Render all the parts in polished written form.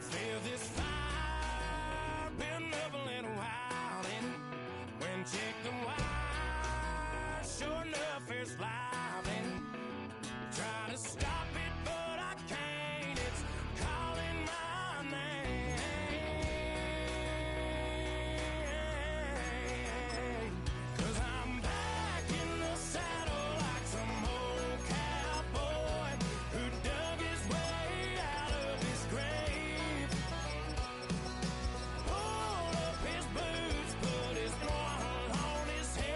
feel this fire, been up a little while, and when check the wire, sure enough it's live, and try to stop it, but I can't. It's calling my name. 'Cause I'm back in the saddle like some old cowboy who dug his way out of his grave. Pulled up his boots, put his one on his hip.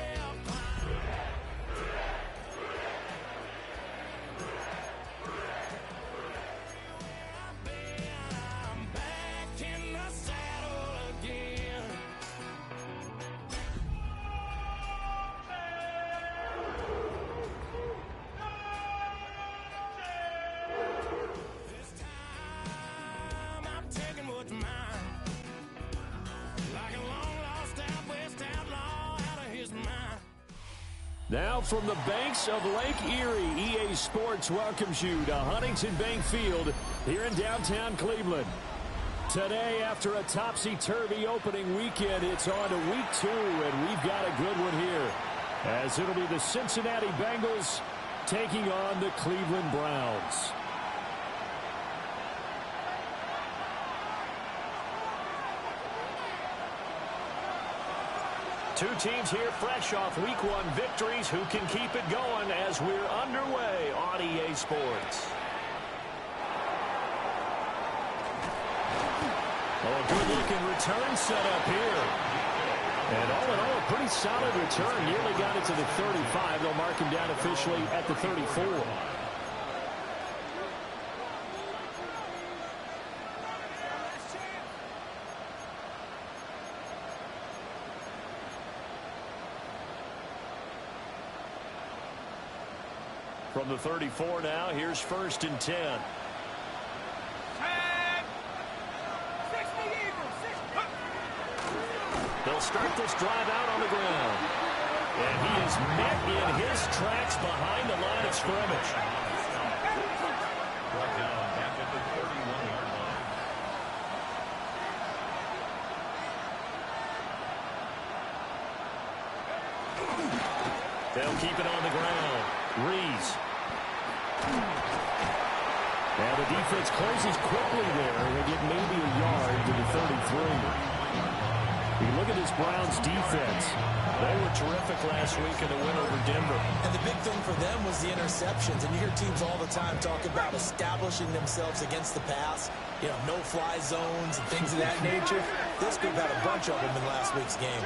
I'm back in the saddle again. This time I'm taking what's mine, like a long lost out west outlaw out of his mind. Now from the banks of Lake Erie, EA Sports welcomes you to Huntington Bank Field here in downtown Cleveland. Today, after a topsy-turvy opening weekend, it's on to week 2, and we've got a good one here, as it'll be the Cincinnati Bengals taking on the Cleveland Browns. Two teams here fresh off Week 1 victories. Who can keep it going as we're underway on EA Sports? Oh, a good-looking return set up here. And all in all, a pretty solid return. Nearly got it to the 35. They'll mark him down officially at the 34. From the 34 now, here's 1st and 10. They'll start this drive out on the ground. And he is met in his tracks behind the line of scrimmage. They'll keep it on the ground. Reese. And the defense closes quickly there. They get maybe a yard to the 33. You look at this Browns defense. They were terrific last week in the win over Denver. And the big thing for them was the interceptions. And you hear teams all the time talk about establishing themselves against the pass. You know, no-fly zones and things of that nature. This group had a bunch of them in last week's game.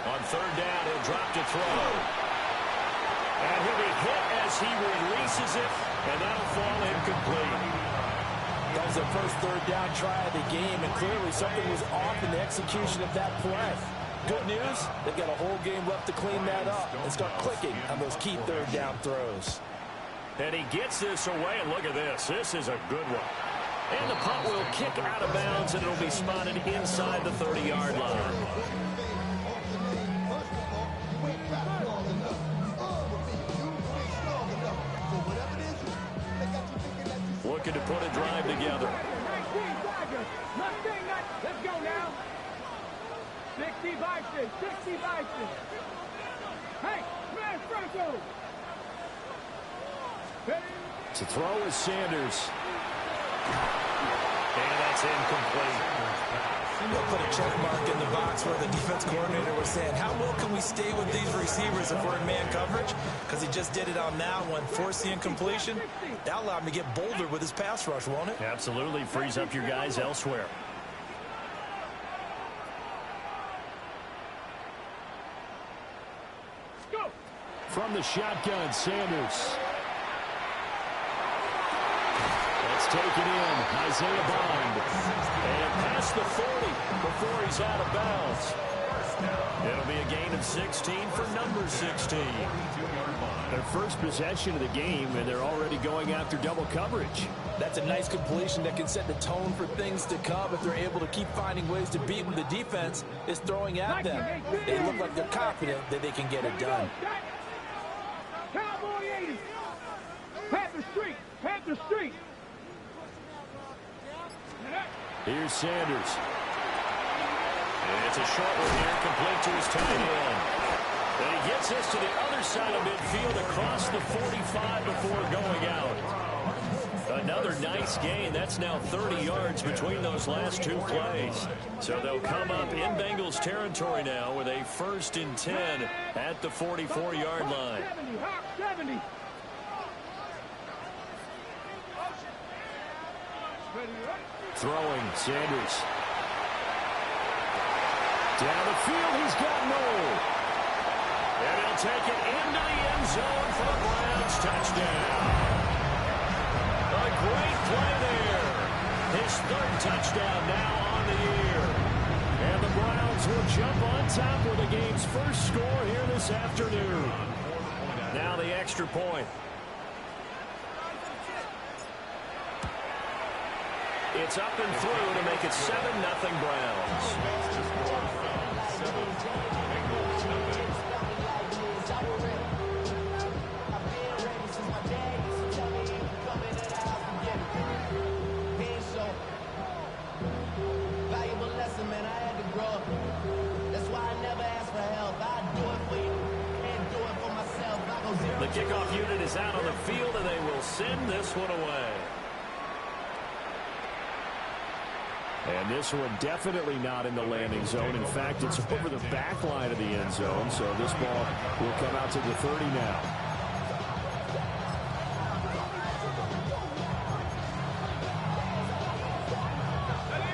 On 3rd down, he'll drop to throw. And he'll be hit as he releases it, and that'll fall incomplete. That was their first 3rd down try of the game, and clearly something was off in the execution of that play. Good news, they've got a whole game left to clean that up and start clicking on those key 3rd down throws. And he gets this away, and look at this. This is a good one. And the punt will kick out of bounds, and it'll be spotted inside the 30-yard line. Looking to put a drive together. 19 Tigers. Let's go now. 60 Bison. 60 Bison. Hey, smash Franco. To throw is Sanders. And that's incomplete. They'll put a check mark in the box where the defense coordinator was saying, how well can we stay with these receivers if we're in man coverage? Because he just did it on that one, forced the incompletion. That allowed him to get bolder with his pass rush, won't it? Absolutely. Frees up your guys elsewhere. Go. From the shotgun, Sanders. That's taken in. Isaiah Bond. And past the 40 before he's out of bounds. It'll be a gain of 16 for number 16. Their first possession of the game, and they're already going after double coverage. That's a nice completion that can set the tone for things to come if they're able to keep finding ways to beat when the defense is throwing at them. They look like they're confident that they can get it done. Cowboy 80. Panther Street. Panther Street. Here's Sanders. And it's a short one here, complete to his tight end. And he gets this to the other side of midfield across the 45 before going out. Another nice gain. That's now 30 yards between those last two plays. So they'll come up in Bengals territory now with a 1st and 10 at the 44-yard line. 70. Throwing, Sanders. Down the field, he's got Noel. And he'll take it into the end zone for the Browns touchdown. A great play there. His 3rd touchdown now on the year. And the Browns will jump on top with the game's first score here this afternoon. Now the extra point. It's up and through to make it 7-0 Browns. The kickoff unit is out on the field, and they will send this one away. And this one definitely not in the landing zone. In fact, it's over the back line of the end zone, so this ball will come out to the 30 now.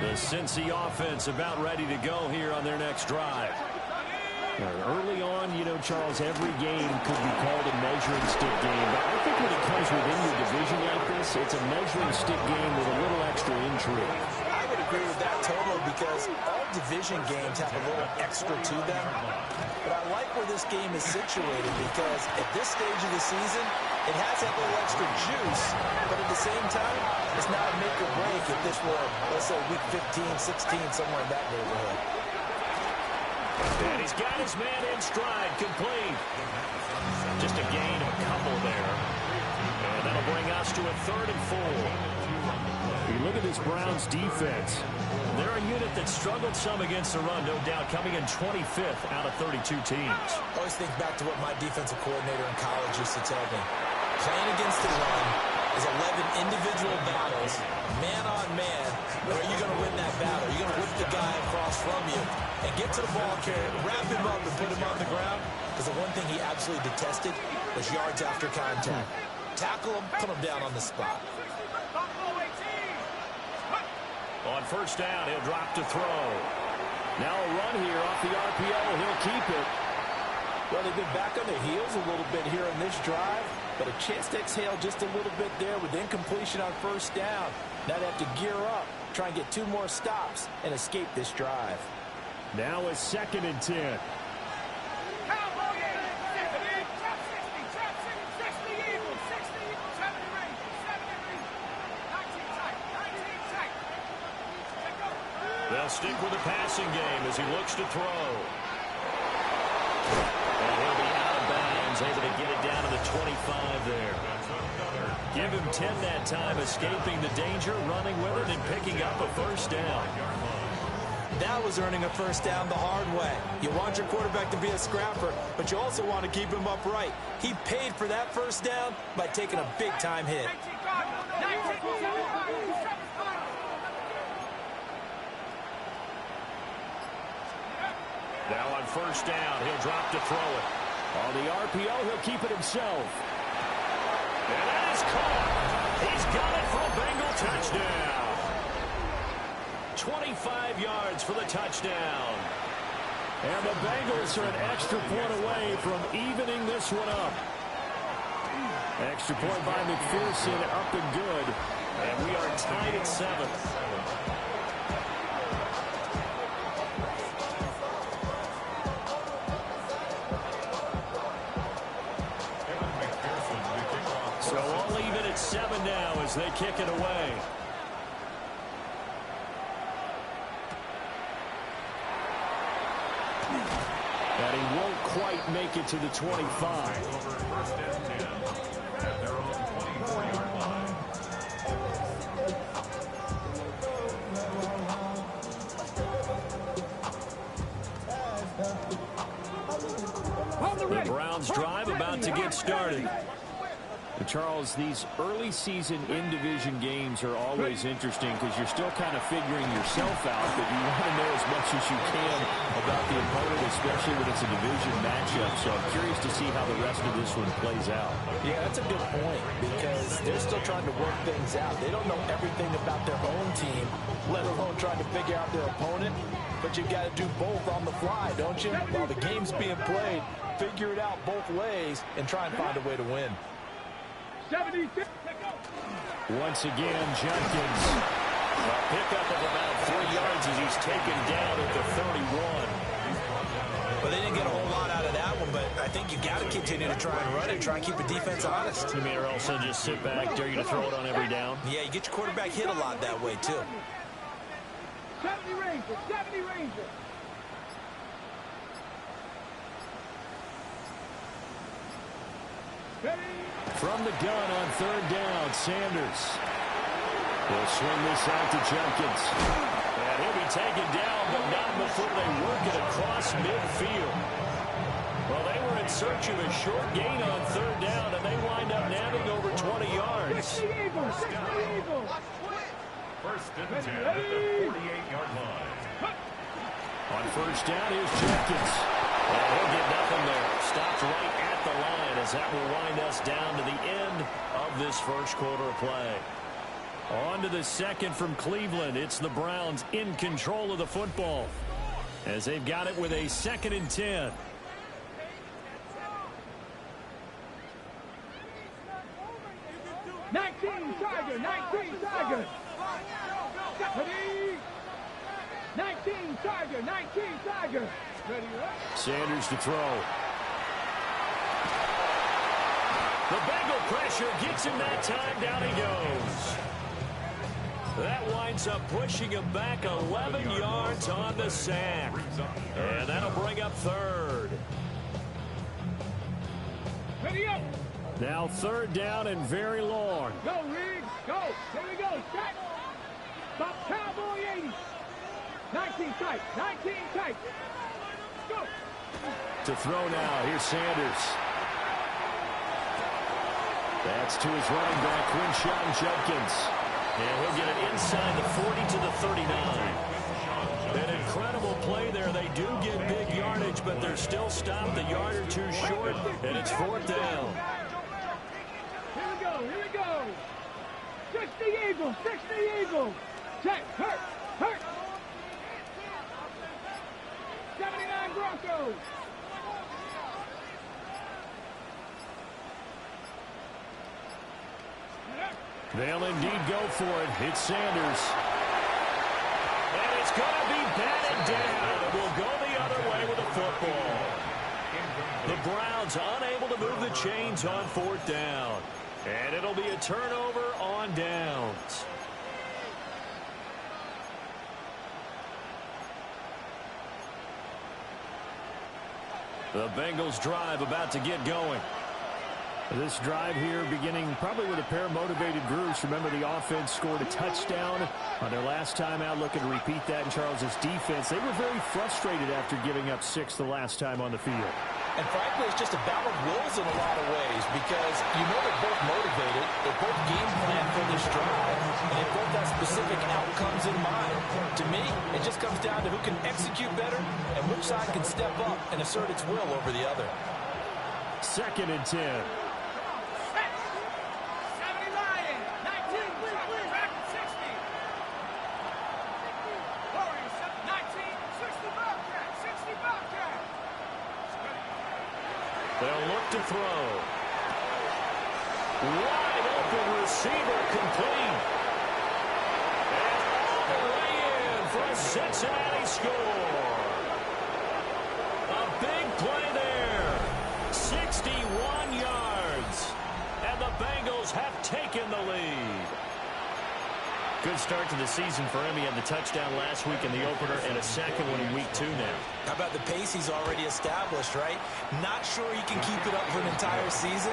The Cincy offense about ready to go here on their next drive. Early on, you know, Charles, every game could be called a measuring stick game. But I think when it comes within your division like this, it's a measuring stick game with a little extra intrigue. I would agree with that totally because all division games have a little extra to them. But I like where this game is situated because at this stage of the season, it has that little extra juice. But at the same time, it's not a make or break if this were, let's say, week 15, 16, somewhere in that neighborhood. And he's got his man in stride, complete. Just a gain of a couple there. And that'll bring us to a 3rd and 4. You look at this Browns defense. They're a unit that struggled some against the run, no doubt, coming in 25th out of 32 teams. I always think back to what my defensive coordinator in college used to tell me. Playing against the run is 11 individual battles, man on man. Or are you going to win that battle? You're going to whip the guy across from you and get to the ball carrier, wrap him up and put him on the ground. Because the one thing he absolutely detested was yards after contact. Tackle him, put him down on the spot. On 1st down, he'll drop to throw. Now a run here off the RPO. He'll keep it. Well, they've been back on their heels a little bit here on this drive, but a chance to exhale just a little bit there with incompletion on 1st down. Now they have to gear up, try and get 2 more stops, and escape this drive. Now a 2nd and 10. They'll stick with the passing game as he looks to throw. And he'll be out of bounds, able to get it down to the 25 there. Give him 10 that time, escaping the danger, running with it, and picking up a 1st down. That was earning a 1st down the hard way. You want your quarterback to be a scrapper, but you also want to keep him upright. He paid for that 1st down by taking a big-time hit. Now on 1st down, he'll drop to throw it. On the RPO, he'll keep it himself. And that is caught. He's got it for a Bengal touchdown. 25 yards for the touchdown. And the Bengals are an extra point away from evening this one up. Extra point by McPherson, up and good. And we are tied at 7. So all even at 7 now as they kick it away. And he won't quite make it to the 25. The Browns drive about to get started. And Charles, these early season in-division games are always interesting because you're still kind of figuring yourself out, but you want to know as much as you can about the opponent, especially when it's a division matchup. So I'm curious to see how the rest of this one plays out. Yeah, that's a good point because they're still trying to work things out. They don't know everything about their own team, let alone trying to figure out their opponent. But you've got to do both on the fly, don't you? While the game's being played, figure it out both ways and try and find a way to win. 76. Once again, Jenkins. A pickup of about 3 yards as he's taken down at the 31. Well, they didn't get a whole lot out of that one, but I think you got to continue to try and run it, try and keep the defense honest. You mean or also just sit back, dare you to throw it on every down? Yeah, you get your quarterback hit a lot that way, too. 70 Rangers, 70 Rangers. From the gun on third down, Sanders. He'll swing this out to Jenkins. And he'll be taken down, but not before they work it across midfield. Well, they were in search of a short gain on third down, and they wind up nabbing over 20 yards. 60 Eagles, 60 Eagles. First and 10 at the 48-yard line. On first down, here's Jenkins. And he'll get nothing there. Stopped right at the line as that will wind us down to the end of this first quarter of play. On to the second from Cleveland. It's the Browns in control of the football as they've got it with a 2nd and 10. Tiger, 19 Tiger. 19 Tiger, 19 Tiger. Sanders to throw. The Bengal pressure gets him that time. Down he goes. That winds up pushing him back 11 yards on the sack. And that'll bring up third. Ready up. Now third down and very long. Go, Riggs. Go. Here we go. Set. Stop Cowboy 80. 19 tight. 19 tight. Go. To throw now. Here's Sanders. That's to his running back, Quinshon Judkins. And he'll get it inside the 40 to the 39. An incredible play there. They do get big yardage, but they're still stopped a yard or two short, and it's fourth down. Here we go. Here we go. 60 Eagles. 60 Eagles. Check. Hurt. Hurt. 79 Broncos. They'll indeed go for it. It's Sanders. And it's going to be batted down. It will go the other way with the football. The Browns unable to move the chains on fourth down. And it'll be a turnover on downs. The Bengals drive about to get going. This drive here beginning probably with a pair of motivated groups. Remember, the offense scored a touchdown on their last time out. Looking to repeat that in Charles's defense. They were very frustrated after giving up 6 the last time on the field. And frankly, it's just a battle of wills in a lot of ways because you know they're both motivated. They both game plan for this drive. And they both have specific outcomes in mind. To me, it just comes down to who can execute better and which side can step up and assert its will over the other. 2nd and 10. They'll look to throw. Wide open receiver complete. And all the way in for a Cincinnati score. A big play there. 61 yards. And the Bengals have taken the lead. Good start to the season for him. He had the touchdown last week in the opener and a second one in week 2 now. How about the pace he's already established, right? Not sure he can keep it up for an entire season,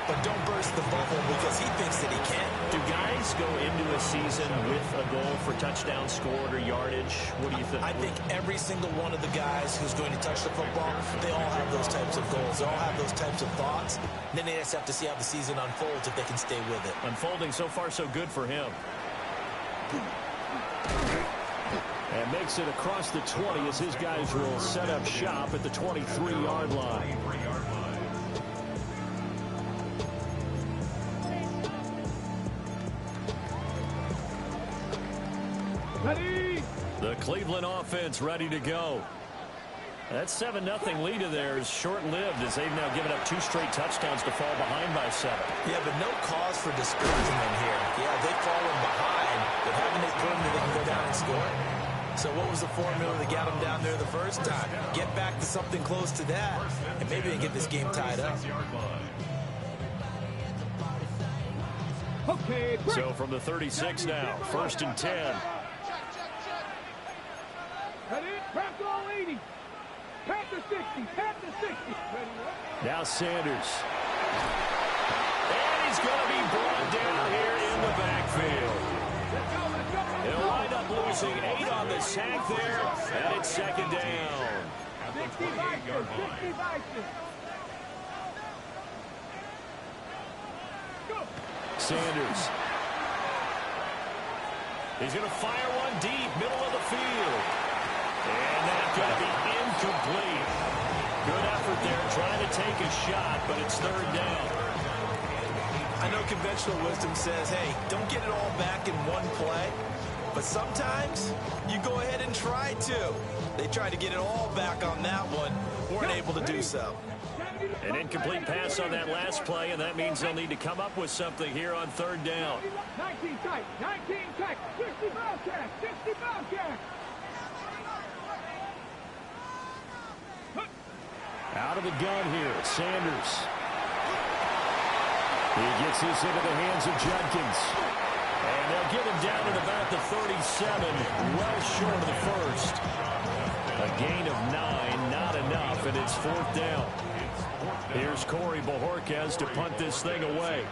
but don't burst the bubble because he thinks that he can. Do guys go into a season with a goal for touchdown scored or yardage? What do you think? I think every single one of the guys who's going to touch the football, they all have those types of goals. They all have those types of thoughts. Then they just have to see how the season unfolds if they can stay with it. Unfolding so far so good for him. And makes it across the 20 as his guys will set up shop at the 23-yard line. Ready? The Cleveland offense ready to go. That 7-0 lead of theirs short-lived as they've now given up 2 straight touchdowns to fall behind by 7. Yeah, but no cause for discouragement here. Yeah, they've fallen behind, but haven't they proven that they can go down and score? So what was the formula that got them down there the first time? Get back to something close to that, and maybe they get this game tied up. Okay, break. So from the 36 now, 1st and 10. Ready? Press all 80. Pat the 60. Pat the 60. Ready? Now Sanders. And he's going to be brought down here in the backfield. Let's go, let's go, let's He'll go. wind up losing 8 on the sack there, and it's 2nd down. 60 Vikings. 60 Vikings. Go. Sanders. He's going to fire one deep, middle of the field. And that's going to be incomplete. Good effort there, trying to take a shot, but it's 3rd down. I know conventional wisdom says, hey, don't get it all back in one play. But sometimes you go ahead and try to. They tried to get it all back on that one. Weren't able to do so. An incomplete pass on that last play, and that means they'll need to come up with something here on 3rd down. 19 tight. 19 tight. 60 ball jack. 60 ball jack. Out of the gun here, Sanders. He gets this into the hands of Judkins. And they'll get him down at about the 37, well short of the first. A gain of 9, not enough, and it's 4th down. Here's Corey Bojorquez to punt this thing away.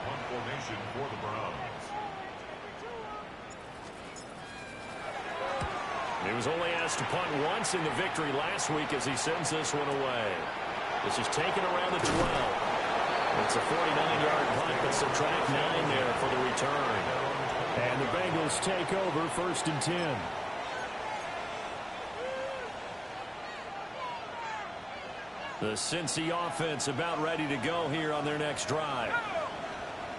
He was only asked to punt once in the victory last week as he sends this one away. This is taken around the 12. It's a 49-yard punt, but subtract 9 there for the return. And the Bengals take over 1st and 10. The Cincy offense about ready to go here on their next drive.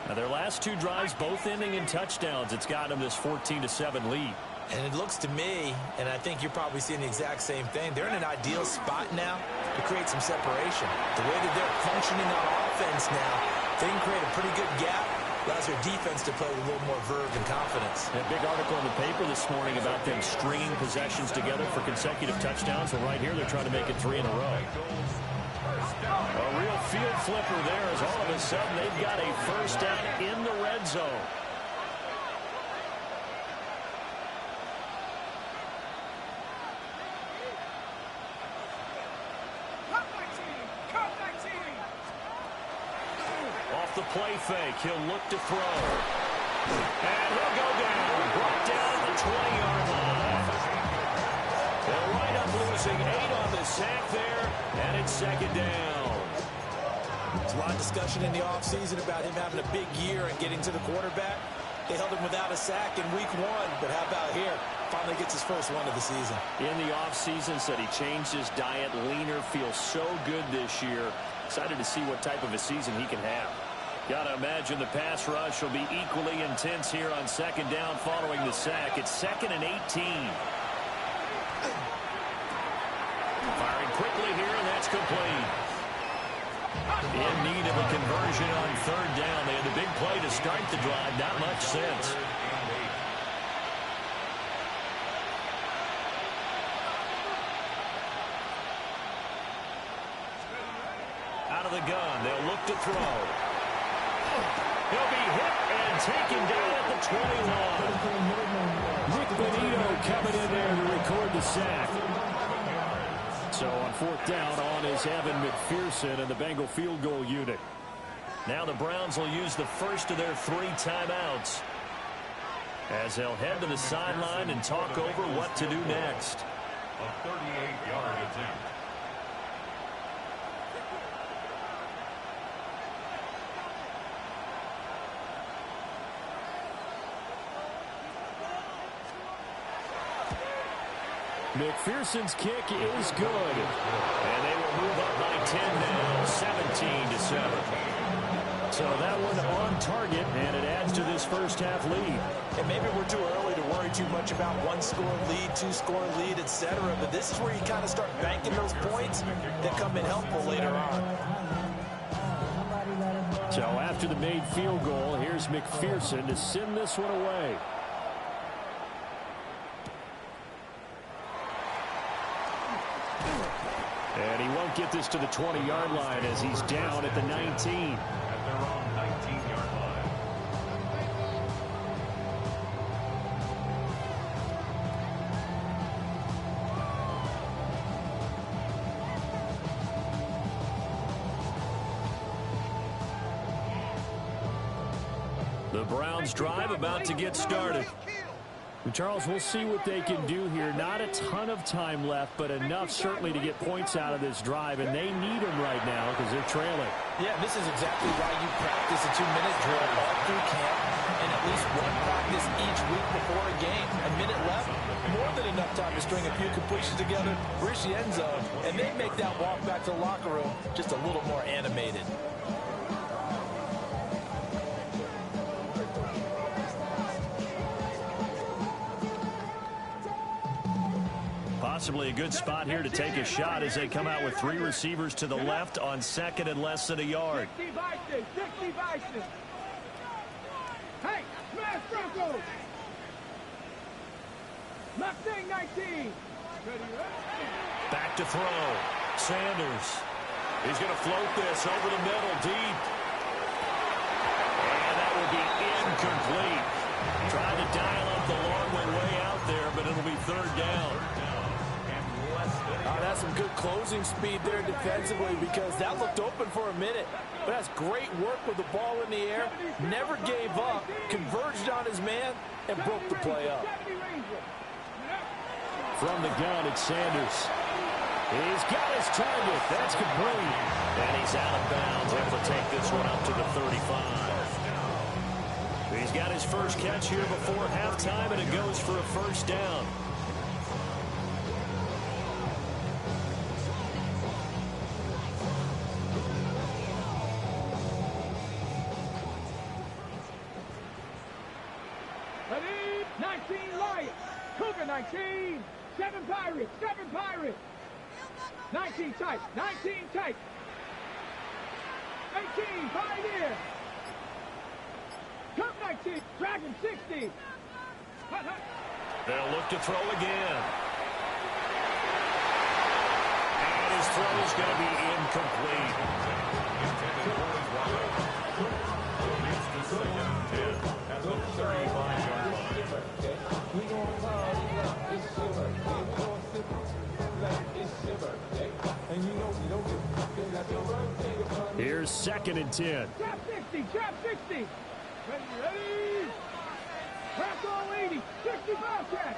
Now their last 2 drives both ending in touchdowns. It's got them this 14-7 lead. And it looks to me, and I think you're probably seeing the exact same thing, they're in an ideal spot now to create some separation. The way that they're functioning on offense now, they can create a pretty good gap. Allows their defense to play with a little more verve and confidence. A big article in the paper this morning about them stringing possessions together for consecutive touchdowns. And right here, they're trying to make it 3 in a row. A real field flipper there as all of a sudden they've got a 1st down in the red zone. Off the play fake, he'll look to throw. And he'll go down, brought down at the 20-yard line. They'll wind up losing 8 on the sack there, and it's 2nd down. There's a lot of discussion in the offseason about him having a big year and getting to the quarterback. They held him without a sack in week 1, but how about here? Finally gets his first one of the season. In the offseason, said he changed his diet, leaner, feels so good this year. Excited to see what type of a season he can have. Got to imagine the pass rush will be equally intense here on 2nd down following the sack. It's 2nd and 18. Firing quickly here, and that's complete. In need of a conversion on 3rd down. They had the big play to start the drive. Not much sense. Out of the gun. They'll look to throw. He'll be hit and taken down at the 21. Nick Benito coming in there to record the sack. So on fourth down, on is Evan McPherson and the Bengal field goal unit. Now the Browns will use the first of their 3 timeouts as they'll head to the sideline and talk over what to do next. A 38-yard attempt. McPherson's kick is good. And they will move up by 10 now, 17-7. So that one on target, and it adds to this first half lead. And maybe we're too early to worry too much about 1-score lead, 2-score lead, etc. But this is where you kind of start banking those points that come in helpful later on. So after the made field goal, here's McPherson to send this one away. And he won't get this to the 20-yard line as he's down at the 19. At their own 19-yard line. The Browns drive about to get started. Charles, we'll see what they can do here. Not a ton of time left, but enough certainly to get points out of this drive, and they need them right now because they're trailing. Yeah, this is exactly why you practice a 2-minute drill all through camp and at least one practice each week before a game. A minute left, more than enough time to string a few completions together, reach the end zone, and then make that walk back to the locker room just a little more animated. Possibly a good spot here to take a shot as they come out with 3 receivers to the left on second and less than a yard. 60 Bison. Hey, smash Bronco. Left thing, 19. Back to throw. Sanders. He's going to float this over the middle deep. And that will be incomplete. Trying to dial up the long way out there, but it'll be third down. That's some good closing speed there defensively because that looked open for a minute. But that's great work with the ball in the air. Never gave up, converged on his man, and broke the play up. From the gun, it's Sanders. He's got his target. That's complete. And he's out of bounds, able to take this one up to the 35. He's got his first catch here before halftime, and it goes for a first down. Ready? 19 Lions. Cougar 19. 7 Pirates. 19 tight. 18 Pioneer. Cup 19. Dragon 60. They'll look to throw again. And his throw is going to be incomplete. Here's second and 10. Trap 60. Ready? Press all 80. 60 Bobcat.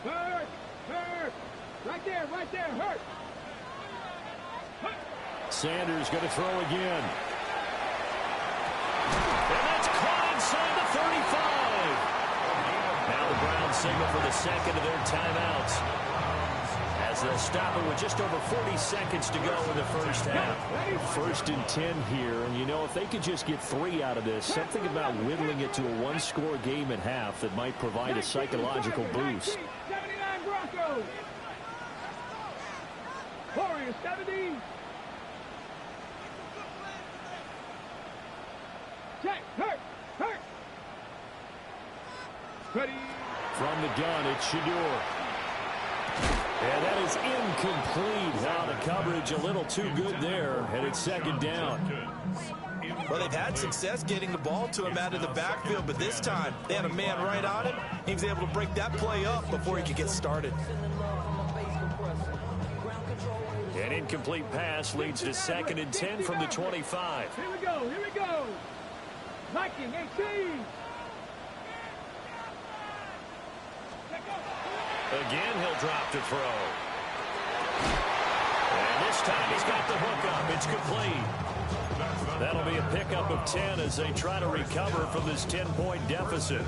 Hurt. Right there. Hurt. Sanders going to throw again. And that's caught inside the 35. Now the Browns signal for the second of their timeouts as they'll stop it with just over 40 seconds to go in the first half. First and 10 here, and you know, if they could just get 3 out of this, something about whittling it to a 1-score game at half that might provide a psychological boost. 79 Broncos. Warriors 70. Check. Hurt. Ready. From the gun, it's Shador. And that is incomplete. Now the coverage a little too good there, and it's second down. Well, they've had success getting the ball to him out of the backfield, but this time they had a man right on him. He was able to break that play up before he could get started. An incomplete pass leads to 2nd and 10 from the 25. Here we go, here we go. Viking 18. Again, he'll drop to throw. And this time he's got the hook up. It's complete. That'll be a pickup of 10 as they try to recover from this 10-point deficit.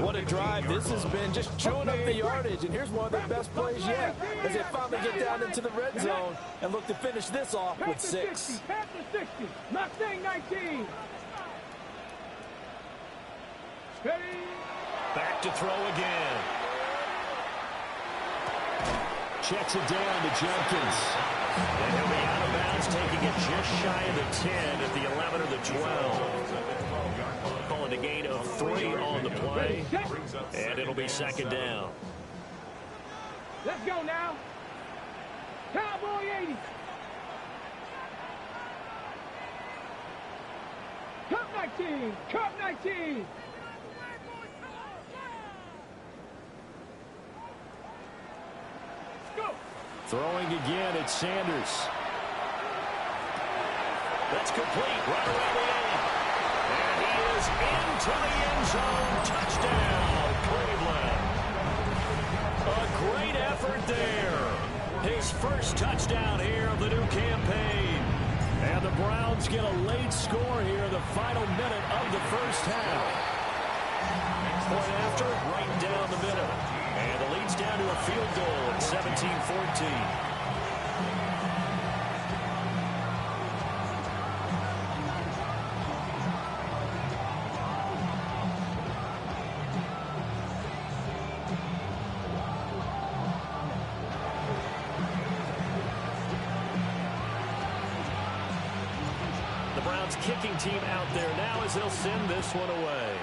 What a drive this has been, just chewing up the yardage. And here's one of their best plays yet as they finally get down into the red zone and look to finish this off with 6. Pass to 60. Mustang 19. Ready. Back to throw again. Checks it down to Jenkins. And he'll be out of bounds, taking it just shy of the 10 at the 11 or the 12. Calling a gain of 3 on the play. And it'll be 2nd down. Let's go now. Cowboy 80. Cup 19. Cup 19. Throwing again, it's Sanders. That's complete right around the end. And he is into the end zone. Touchdown, Cleveland. A great effort there. His first touchdown here of the new campaign. And the Browns get a late score here in the final minute of the first half. Point after, right down the middle. And the lead's down to a field goal at 17-14. The Browns kicking team out there now as they'll send this one away.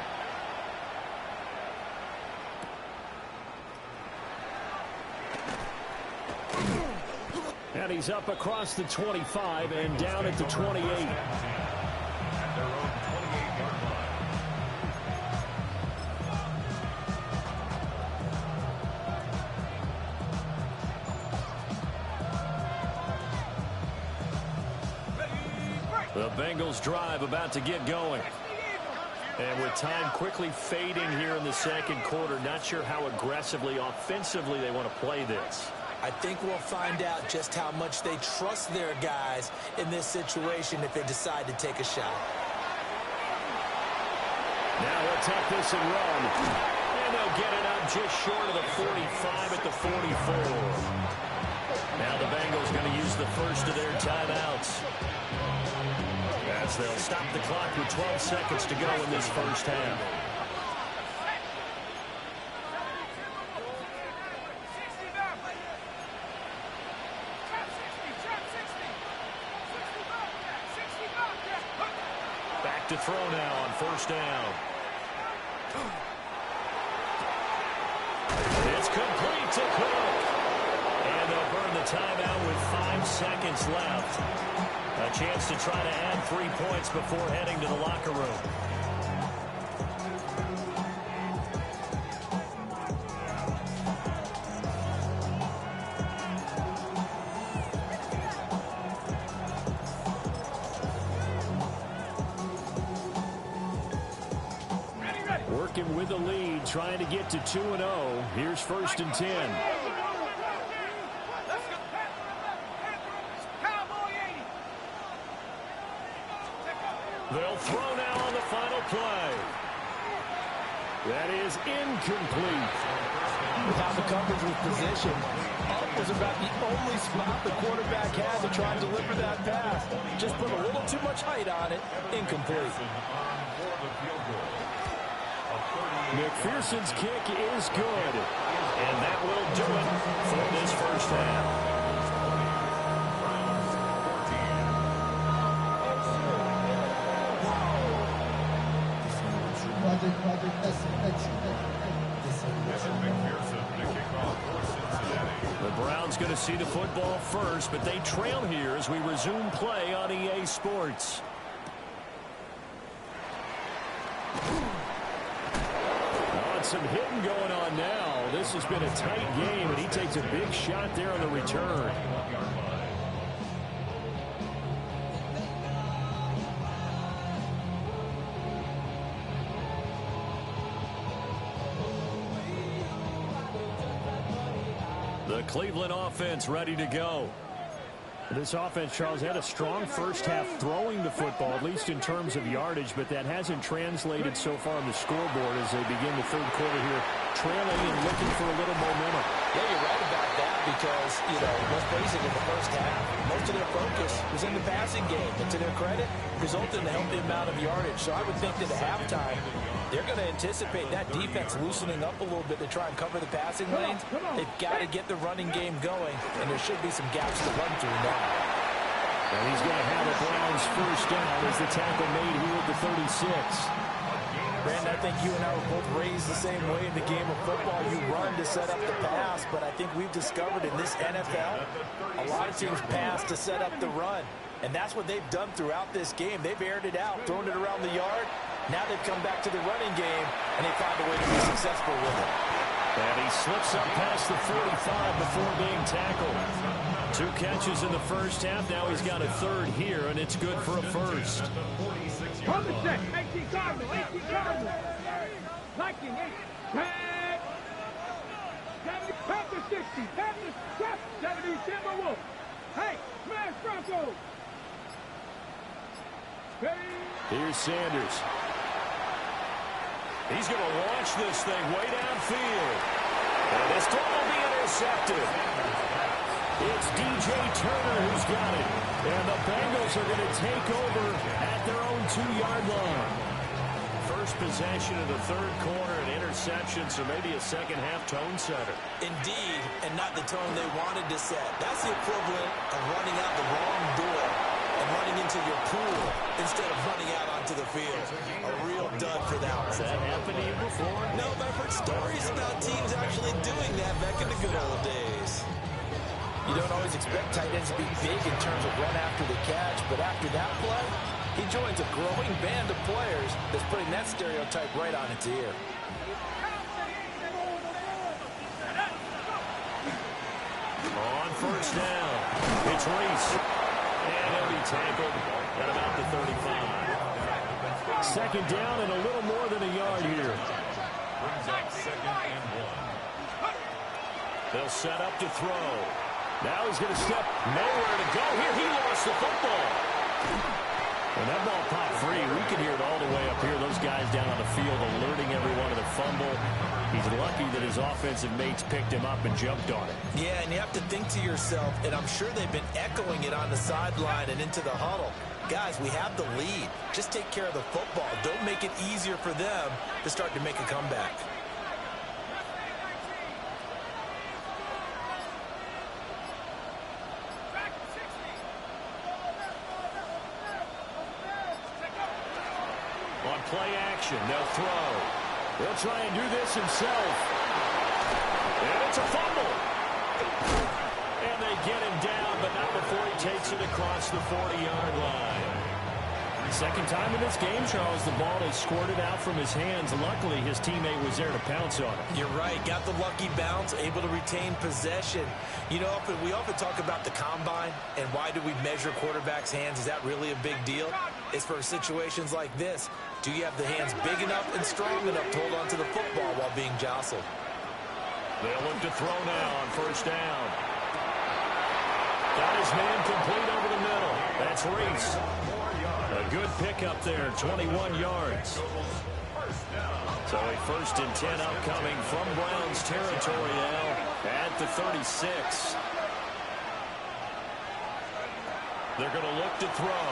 And he's up across the 25 and down at the 28. The Bengals drive about to get going. And with time quickly fading here in the second quarter, not sure how aggressively, offensively they want to play this. I think we'll find out just how much they trust their guys in this situation if they decide to take a shot. Now he'll take this and run. And they'll get it up just short of the 45 at the 44. Now the Bengals going to use the first of their timeouts. As they'll stop the clock with 12 seconds to go in this first half. To throw now on first down. It's complete to Cook. And they'll burn the timeout with 5 seconds left. A chance to try to add 3 points before heading to the locker room. Working with the lead, trying to get to 2-0. Here's 1st and 10. They'll throw now on the final play. That is incomplete. How the coverage was positioned. Up was about the only spot the quarterback had to try and deliver that pass. Just put a little too much height on it. Incomplete. McPherson's kick is good. And that will do it for this first half. The Browns going to see the football first, but they trail here as we resume play on EA Sports. Some hitting going on now. This has been a tight game, and he takes a big shot there on the return. The Cleveland offense ready to go. This offense, Charles, had a strong first half throwing the football, at least in terms of yardage, but that hasn't translated so far on the scoreboard as they begin the third quarter here, trailing and looking for a little momentum. Yeah, you're right about that because, let's face it, in the first half, most of their focus was in the passing game, and to their credit, resulted in a healthy amount of yardage. So I would think that at halftime, they're going to anticipate that defense loosening up a little bit to try and cover the passing lanes. They've got to get the running game going, and there should be some gaps to run through now. And he's going to have a Browns first down as the tackle made here at the 36. Brandon, I think you and I were both raised the same way in the game of football. You run to set up the pass, but I think we've discovered in this NFL, a lot of teams pass to set up the run. And that's what they've done throughout this game. They've aired it out, thrown it around the yard. Now they've come back to the running game, and they find a way to be successful with it. And he slips up past the 45 before being tackled. 2 catches in the first half. Now he's got a third here, and it's good for a first. Hold the set. 18 Cardinals. 18 Cardinals. 19, 8. Tag. 70, Panthers 60. Panthers 70, Timberwolves. Hey, smash Broncos. Here's Sanders. He's going to launch this thing way downfield. And this throw will be intercepted. It's DJ Turner who's got it. And the Bengals are going to take over at their own 2-yard line. First possession of the third quarter, an interception, so maybe a second-half tone setter. Indeed, and not the tone they wanted to set. That's the equivalent of running out the wrong door and running into your pool instead of running out onto the field. A real dud for that one. Has that happened to you before? No, but I've heard stories about teams actually doing that back in the good old days. You don't always expect tight ends to be big in terms of run after the catch, but after that play, he joins a growing band of players that's putting that stereotype right on its ear. On first down, it's Reese. And he'll be tackled at about the 35. Second down and a little more than a yard here. They'll set up to throw. Now he's going to step nowhere to go here. He lost the football. And that ball popped free. We can hear it all the way up here. Those guys down on the field alerting everyone of the fumble. He's lucky that his offensive mates picked him up and jumped on it. Yeah, and you have to think to yourself, and I'm sure they've been echoing it on the sideline and into the huddle. Guys, we have the lead. Just take care of the football. Don't make it easier for them to start to make a comeback. On play action, they'll throw. He'll try and do this himself. And it's a fumble. And they get him down, but not before he takes it across the 40-yard line. Second time in this game, Charles, the ball has squirted out from his hands. Luckily, his teammate was there to pounce on it. You're right. Got the lucky bounce, able to retain possession. You know, we often talk about the combine and why do we measure quarterbacks' hands. Is that really a big deal? It's for situations like this. Do you have the hands big enough and strong enough to hold on to the football while being jostled? They'll look to throw now on first down. Got his man complete over the middle. That's Reese. A good pickup there, 21 yards. So a 1st and 10 upcoming from Browns territory now at the 36. They're going to look to throw.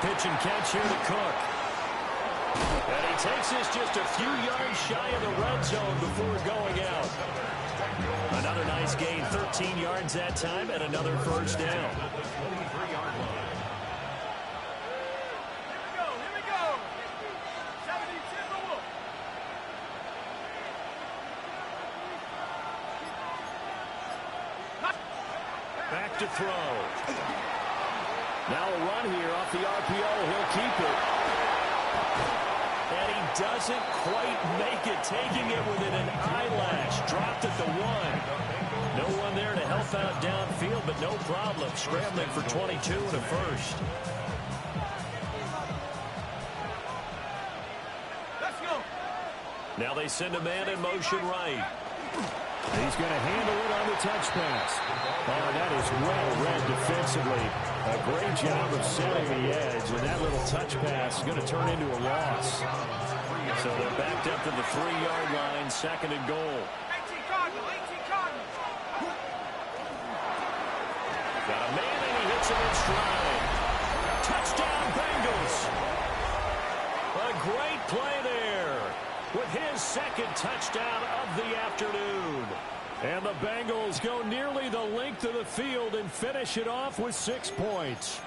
Pitch and catch here to Cook. And he takes this just a few yards shy of the red zone before going out. Another nice gain, 13 yards that time, and another first down. back to throw. Now a run here off the RPO. He'll keep it. And he doesn't quite make it, taking it within an eyelash. Dropped at the 1. No one there to help out downfield, but no problem. Scrambling for 22 and a first. Let's go. Now they send a man in motion right. He's going to handle it on the touch pass. Oh, that is well read defensively. A great job of setting the edge, and that little touch pass is going to turn into a loss. So they're backed up to the 3-yard line, 2nd and goal. 18 Cardinal, 18 Cardinal. Got a man and he hits him in stride. Touchdown Bengals. A great play there with his 2nd touchdown of the afternoon. And the Bengals go nearly the length of the field and finish it off with 6 points.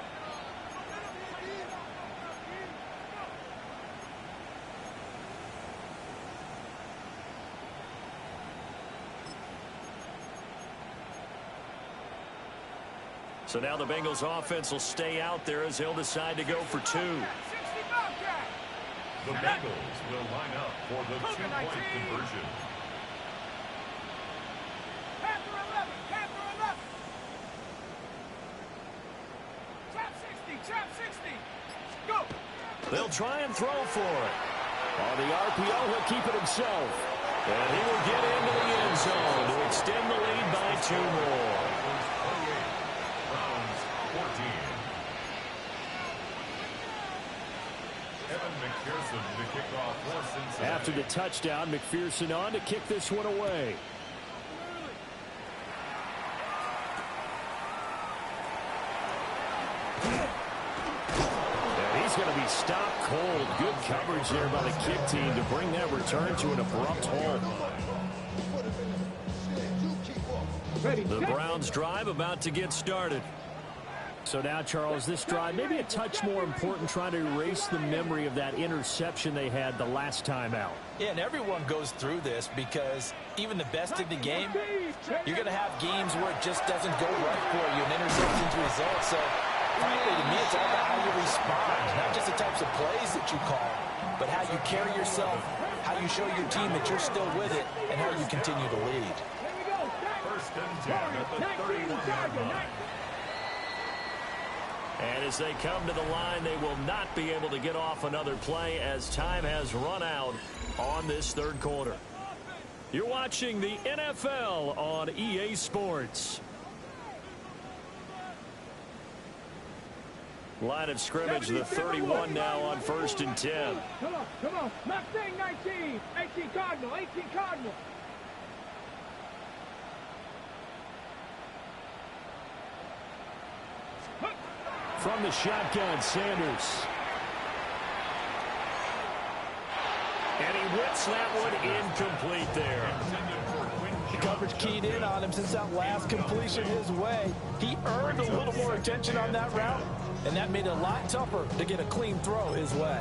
So now the Bengals offense will stay out there as they'll decide to go for 2. The Bengals will line up for the 2-point conversion. Panther 11, Panther 11. Trap 60, trap 60. Go. They'll try and throw for it. On the RPO, he'll keep it himself. And he will get into the end zone to extend the lead by 2 more. Browns 14. Evan McPherson to kick off for Cincinnati. After the touchdown, McPherson on to kick this one away. And he's going to be stopped cold. Good coverage there by the kick team to bring that return to an abrupt halt. The Browns drive about to get started. So now, Charles, this drive maybe a touch more important, trying to erase the memory of that interception they had the last time out. Yeah, and everyone goes through this because even the best in the game, you're going to have games where it just doesn't go right for you and interceptions result. So, frankly, to me, it's all about how you respond, not just the types of plays that you call, but how you carry yourself, how you show your team that you're still with it, and how you continue to lead. First and 10 at the 31-yard line. And as they come to the line, they will not be able to get off another play as time has run out on this 3rd quarter. You're watching the NFL on EA Sports. Line of scrimmage, the 31 now on 1st and 10. Come on. Mustang 19. 18 Cardinal, 18 Cardinal. From the shotgun, Sanders. And he whips that one incomplete there. The coverage keyed in on him since that last completion his way. He earned a little more attention on that route, and that made it a lot tougher to get a clean throw his way.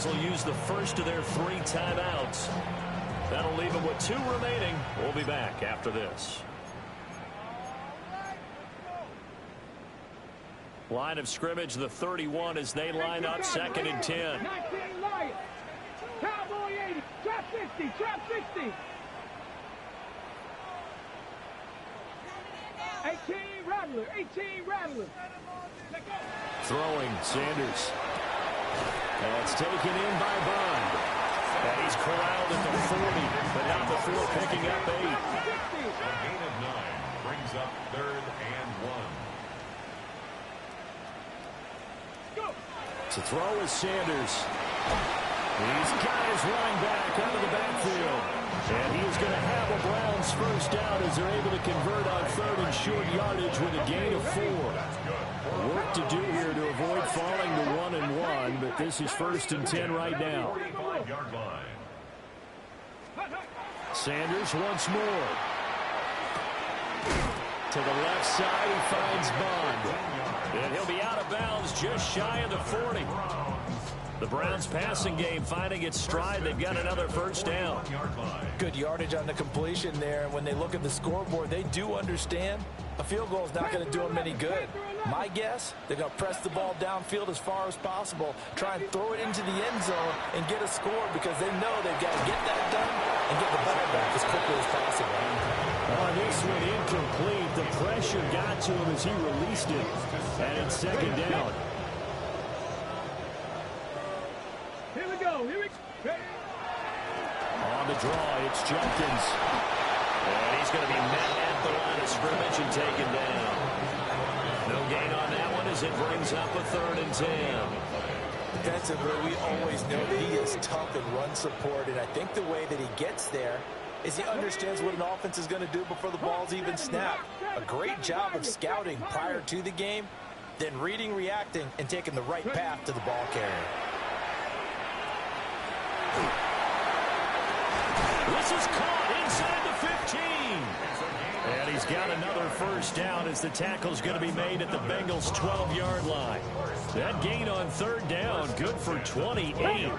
Will use the first of their 3 timeouts. That'll leave them with 2 remaining. We'll be back after this. Line of scrimmage, the 31 as they line up 2nd and 10. 19 Lions. Cowboy 80. Trap 60. Trap 60. 18 Rattler. 18 Rattler. Throwing, Sanders. That's taken in by Bond. And he's corralled at the 40, but not before picking up 8. A gain of 9 brings up 3rd and 1. To throw is Sanders. He's got his running back out of the backfield. And he is going to have a Browns first down as they're able to convert on 3rd and short yardage with a gain of 4. Work to do here to avoid falling to 1-1, but but this is 1st and 10 right now. 45-yard line. Sanders once more. To the left side, he finds Bond. And he'll be out of bounds just shy of the 40. The Browns passing game finding its stride. They've got another first down. Good yardage on the completion there. And when they look at the scoreboard, they do understand a field goal is not going to do them any good. My guess, they're going to press the ball downfield as far as possible, try and throw it into the end zone and get a score because they know they've got to get that done and get the ball back as quickly as possible. On this one, incomplete. The pressure got to him as he released it. And it's 2nd down. Here we go. On the draw, it's Jenkins. And he's going to be met at the line of scrimmage and taken down. No gain on that one as it brings up a 3rd and 10. Defensively, we always know that he is tough in run support, and I think the way that he gets there is he understands what an offense is going to do before the ball's even snapped. A great job of scouting prior to the game, then reading, reacting, and taking the right path to the ball carrier. This is caught inside the 15. And he's got another first down as the tackle's going to be made at the Bengals' 12-yard line. That gain on 3rd down, good for 28.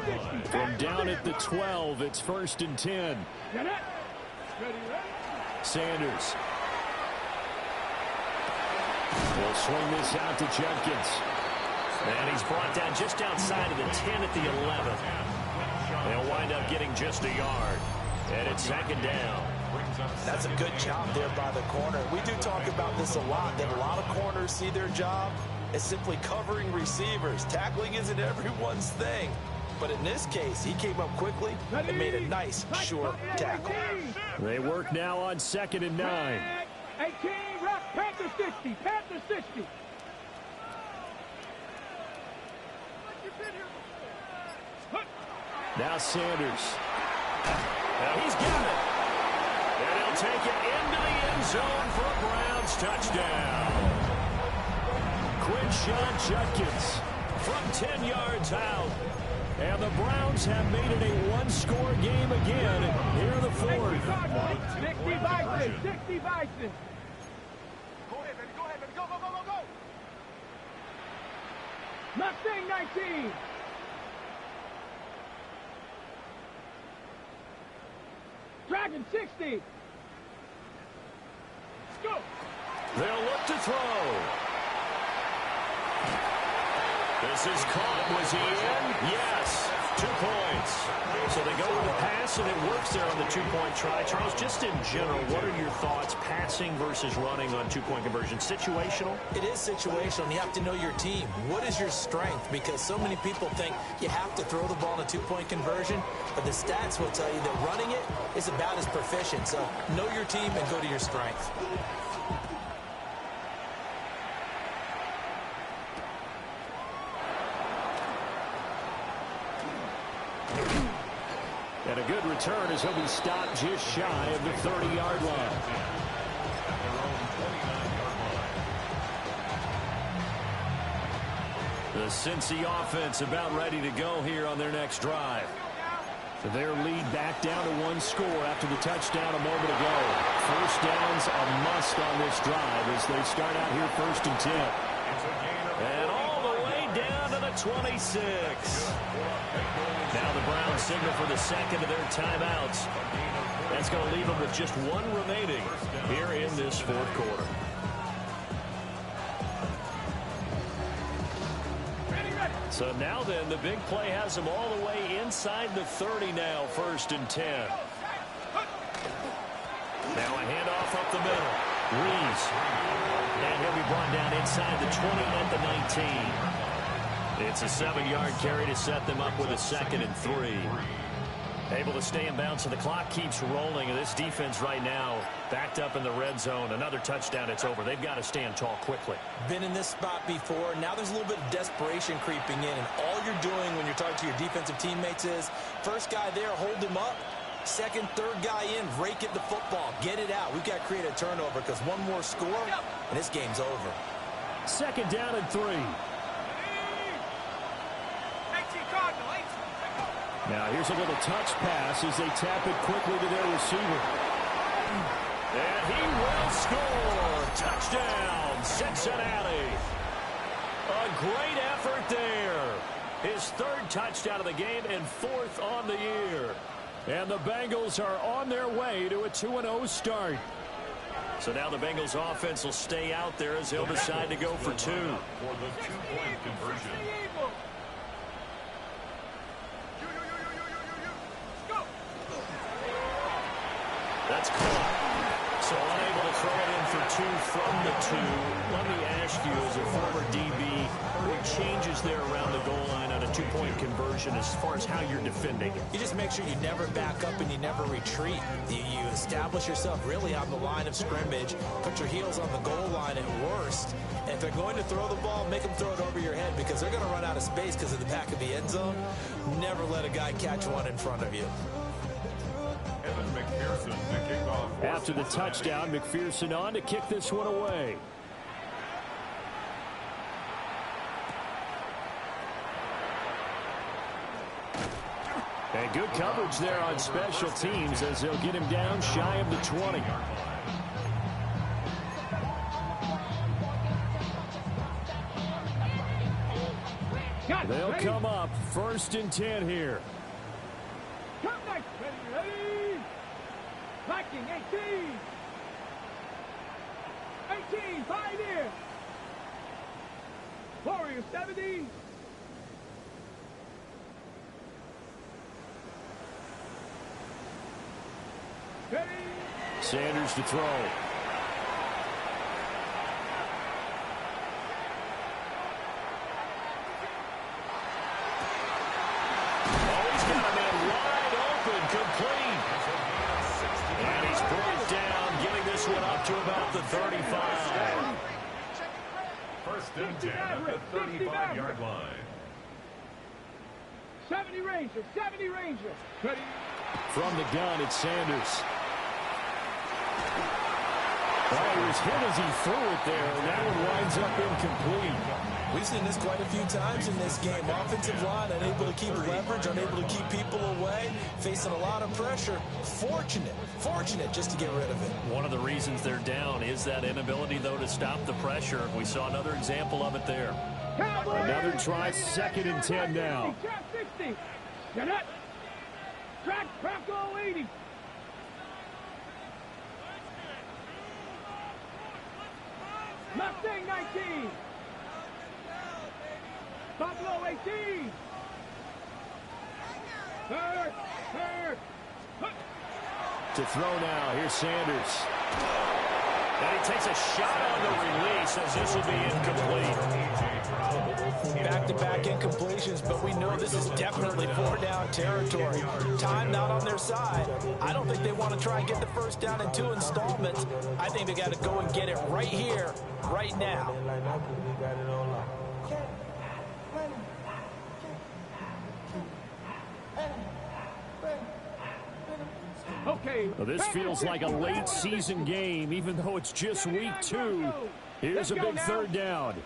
From down at the 12, it's 1st and 10. Sanders will swing this out to Jenkins. And he's brought down just outside of the 10 at the 11. They'll wind up getting just a yard. And it's 2nd down. That's a good job there by the corner. We do talk about this a lot, that a lot of corners see their job as simply covering receivers. Tackling isn't everyone's thing. But in this case, he came up quickly and made a nice, short tackle. They work now on 2nd and 9. 18, rock, Panther 60, Panther 60. Now Sanders. Now he's got it. And he'll take it into the end zone for a Browns touchdown. Quinshawn Judkins from 10 yards out. And the Browns have made it a one-score game again here in the 4th. 60 Bison, 60 Bison. Go ahead, baby, go, go, go, go, go. Mustang 19. Dragon 60. Go. They'll look to throw. This is caught. Was he in? Yes. 2 points. So they go with the pass, and it works there on the 2-point try. Charles, just in general, what are your thoughts passing versus running on 2-point conversion? Situational? It is situational, and you have to know your team. What is your strength? Because so many people think you have to throw the ball in a 2-point conversion, but the stats will tell you that running it is about as proficient. So know your team and go to your strength. And a good return as he'll be stopped just shy of the 30-yard line. The Cincy offense about ready to go here on their next drive. Their lead back down to 1 score after the touchdown a moment ago. First down's a must on this drive as they start out here 1st and 10. And all the way down to the 26. Now the Browns signal for the second of their timeouts. That's going to leave them with just 1 remaining here in this 4th quarter. So now then, the big play has them all the way inside the 30 now, 1st and 10. Now a handoff up the middle. Reeves. And he'll be brought down inside the 20 at the 19. It's a 7-yard carry to set them up with a 2nd and 3. Able to stay in bounds, so the clock keeps rolling. And this defense right now backed up in the red zone. Another touchdown, it's over. They've got to stand tall quickly. Been in this spot before. Now there's a little bit of desperation creeping in. And all you're doing when you're talking to your defensive teammates is, first guy there, hold him up. Second, third guy in, rake at the football. Get it out. We've got to create a turnover because one more score, and this game's over. 2nd down and 3. Now here's a little touch pass as they tap it quickly to their receiver. And he will score. Touchdown, Cincinnati. A great effort there. His third touchdown of the game and fourth on the year. And the Bengals are on their way to a 2-0 start. So now the Bengals offense will stay out there as they'll decide to go for two. For the two-point conversion. That's caught. So unable to throw it in for two from the two. Let me ask you, as a former DB, what changes there around the goal line on a two-point conversion as far as how you're defending it? You just make sure you never back up and you never retreat. You establish yourself really on the line of scrimmage, put your heels on the goal line at worst, and if they're going to throw the ball, make them throw it over your head because they're going to run out of space because of the back of the end zone. Never let a guy catch one in front of you. After the touchdown, McPherson on to kick this one away. And good coverage there on special teams as they'll get him down shy of the 20. They'll come up 1st and 10 here. Come back, ready. Viking 18. 18, Pioneer. Warrior 70. Ready. Sanders to throw. Complete. And he's brought down, getting this one up to about the 35. 1st and 10 at the 35-yard line. 70 Ranger, 70 Ranger. Ready. From the gun, it's Sanders. Oh, he was hit as he threw it there, and that one winds up incomplete. We've seen this quite a few times in this game. Offensive line unable to keep leverage, unable to keep people away, facing a lot of pressure. Fortunate just to get rid of it. One of the reasons they're down is that inability, though, to stop the pressure. We saw another example of it there. Another try, 2nd and 10 now. Trap 60. Get up. Track Bronco 80. Mustang 19. Buffalo 18. Third. To throw now, here's Sanders. And he takes a shot on the release as this will be incomplete. Back-to-back incompletions, but we know this is definitely 4-down territory. Time not on their side. I don't think they want to try and get the 1st down in 2 installments. I think they got to go and get it right here, right now. Okay. Well, this feels like a late season game, even though it's just week 2. Here's a big 3rd down.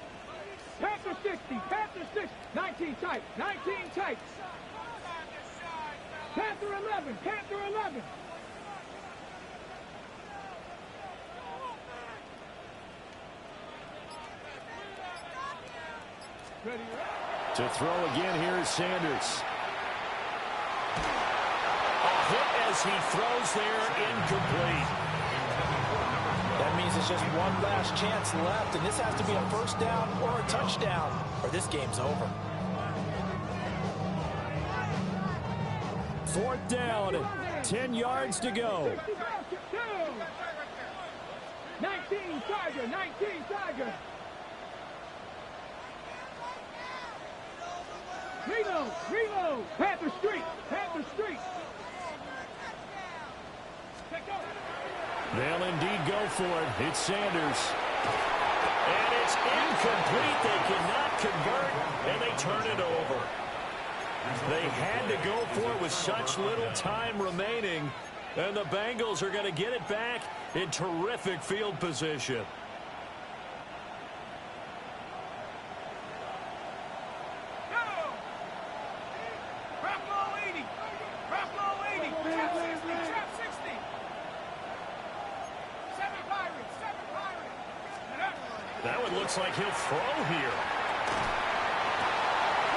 Panther 60, Panther 60, 19 tight, 19 tight. Panther 11, Panther 11. Ready. To throw again, here is Sanders. A hit as he throws there, incomplete. That means it's just one last chance left, and this has to be a 1st down or a touchdown, or this game's over. 4th down, 10 yards to go. 19 Tiger, 19 Tiger. Reload, Panther Street, Panther Street. They'll indeed go for it. It's Sanders. And it's incomplete. They cannot convert, and they turn it over. They had to go for it with such little time remaining, and the Bengals are going to get it back in terrific field position. That one looks like he'll throw here.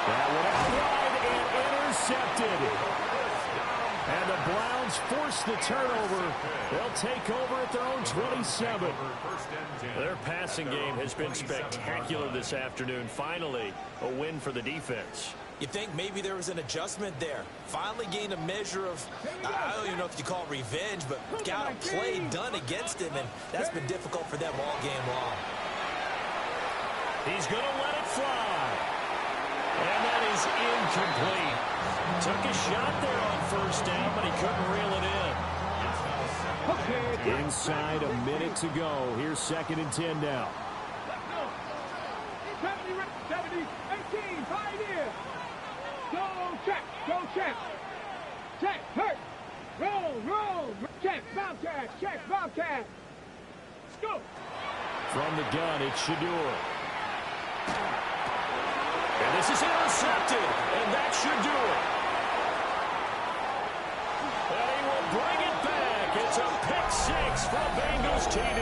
That one out wide and intercepted. And the Browns force the turnover. They'll take over at their own 27. Their passing game has been spectacular this afternoon. Finally, a win for the defense. You think maybe there was an adjustment there. Finally gained a measure of, I don't even know if you call it revenge, but got a play done against him, and that's been difficult for them all game long. He's going to let it fly. And that is incomplete. Took a shot there on first down, but he couldn't reel it in. Inside a minute to go. Here's 2nd and 10 now. 70, 18, 5 years. Go check, check, hurt, roll, check, Bobcat, go. From the gun, it's Shador. And this is intercepted, and that should do it. And he will bring it back. It's a pick 6 for a Bengals TD.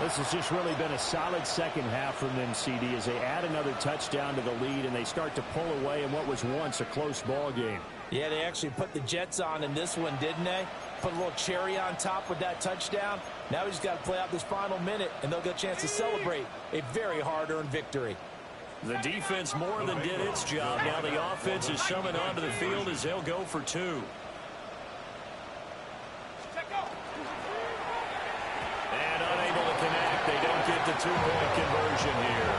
This has just really been a solid second half from them, CD, as they add another touchdown to the lead and they start to pull away in what was once a close ball game. Yeah, they actually put the Jets on in this one, didn't they? Put a little cherry on top with that touchdown. Now we just got to play out this final minute, and they'll get a chance to celebrate a very hard-earned victory. The defense more than did its job. Now the offense is summoned onto the field as they'll go for 2. And unable to connect. They don't get the 2-point conversion here.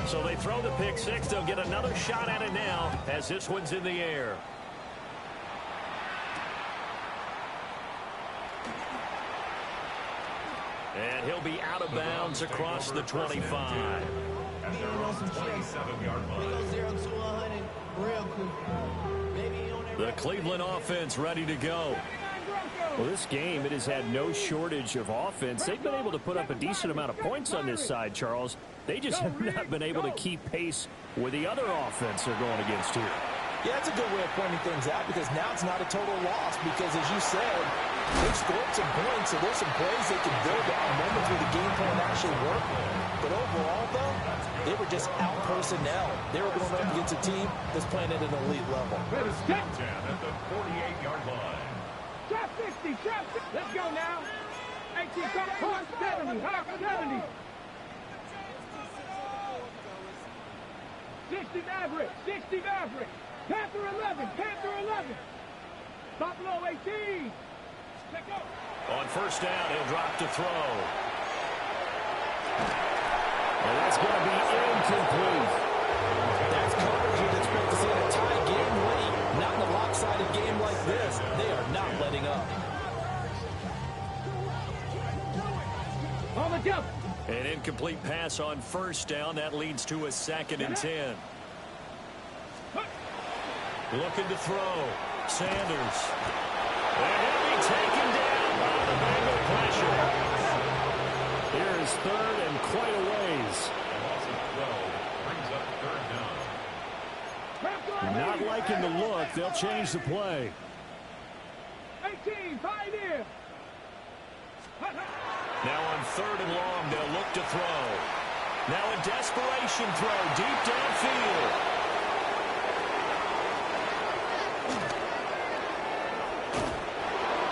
So they throw the pick 6. They'll get another shot at it now as this one's in the air. And he'll be out of bounds across the 25. At their own 27-yard line. The Cleveland offense ready to go. Well, this game, it has had no shortage of offense. They've been able to put up a decent amount of points on this side, Charles. They just have not been able to keep pace with the other offense they're going against here. Yeah, that's a good way of pointing things out because now it's not a total loss because, as you said, they've scored some points, so there's some plays they can build on moments where the game plan actually worked. But overall, though, they were just out personnel. They were going up against a team that's playing at an elite level. At the 48-yard line. Trap 60, trap 60. Let's go now. 18, hard 70, hard 70. 60 Maverick, 60 Maverick. Panther 11, Panther 11. Buffalo 18. Let's go. On first down, he'll drop to throw. And that's going to be incomplete. That's coverage you'd expect to see in a tie game late. Not in a lopsided game like this. They are not letting up. On the jump. An incomplete pass on first down. That leads to a 2nd and 10. Looking to throw. Sanders. And he'll be taken down by the Bengal pressure. Here is 3rd and quite a ways. A loss of 12 brings up 3rd down. Not liking the look. They'll change the play. 18, 5 here. Now on 3rd and long, they'll look to throw. Now a desperation throw deep downfield.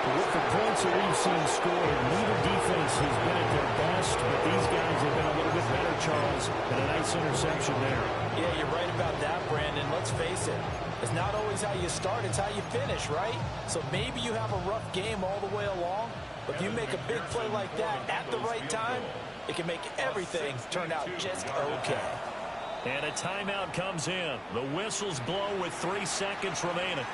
With the points that we've seen scored, neither defense has been at their best, but these guys have been a little bit better, Charles, and a nice interception there. Yeah, you're right about that, Brandon. Let's face it. It's not always how you start, it's how you finish, right? So maybe you have a rough game all the way along, but if you make a big play like that at the right time, it can make everything turn out just okay. And a timeout comes in. The whistles blow with 3 seconds remaining.